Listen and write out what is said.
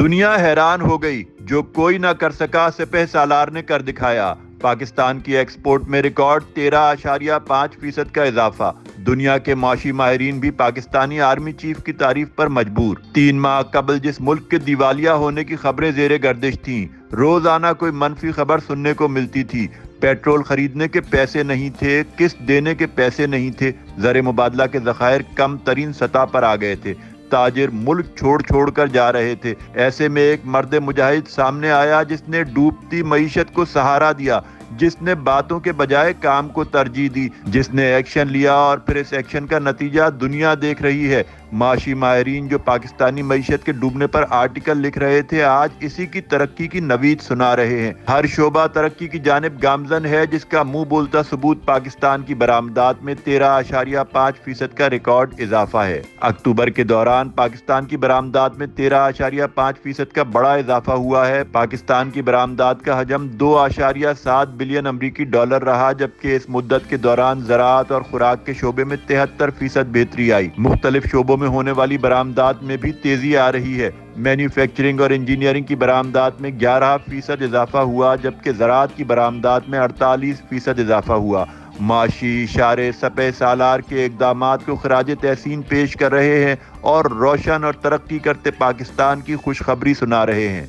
دنیا حیران ہو گئی، جو کوئی نہ کر سکا سپہ سالار نے کر دکھایا۔ پاکستان کی ایکسپورٹ میں ریکارڈ 13.5% کا اضافہ۔ دنیا کے معاشی ماہرین بھی پاکستانی آرمی چیف کی تعریف پر مجبور۔ 3 ماہ قبل جس ملک کے دیوالیہ ہونے کی خبریں زیر گردش تھیں، روزانہ کوئی منفی خبر سننے کو ملتی تھی۔ پیٹرول خریدنے کے پیسے نہیں تھے، قسط دینے کے پیسے نہیں تھے، زر مبادلہ کے ذخائر کم ترین سطح پر آ گئے تھے، تاجر ملک چھوڑ کر جا رہے تھے۔ ایسے میں ایک مرد مجاہد سامنے آیا جس نے ڈوبتی معیشت کو سہارا دیا، جس نے باتوں کے بجائے کام کو ترجیح دی، جس نے ایکشن لیا اور پھر اس ایکشن کا نتیجہ دنیا دیکھ رہی ہے۔ معاشی ماہرین جو پاکستانی معیشت کے ڈوبنے پر آرٹیکل لکھ رہے تھے، آج اسی کی ترقی کی نوید سنا رہے ہیں۔ ہر شعبہ ترقی کی جانب گامزن ہے، جس کا منہ بولتا ثبوت پاکستان کی برآمدات میں 13.5% کا ریکارڈ اضافہ ہے۔ اکتوبر کے دوران پاکستان کی برآمدات میں 13.5% کا بڑا اضافہ ہوا ہے۔ پاکستان کی برآمدات کا حجم 2.7 بلین امریکی ڈالر رہا، جبکہ اس مدت کے دوران زراعت اور خوراک کے شعبے میں 73% بہتری آئی۔ مختلف شعبوں میں ہونے والی برآمدات میں بھی تیزی آ رہی ہے۔ مینوفیکچرنگ اور انجینئرنگ کی برآمدات میں 11% اضافہ ہوا، جبکہ زراعت کی برآمدات میں 48% اضافہ ہوا۔ معاشی اشارے سپہ سالار کے اقدامات کو خراج تحسین پیش کر رہے ہیں اور روشن اور ترقی کرتے پاکستان کی خوشخبری سنا رہے ہیں۔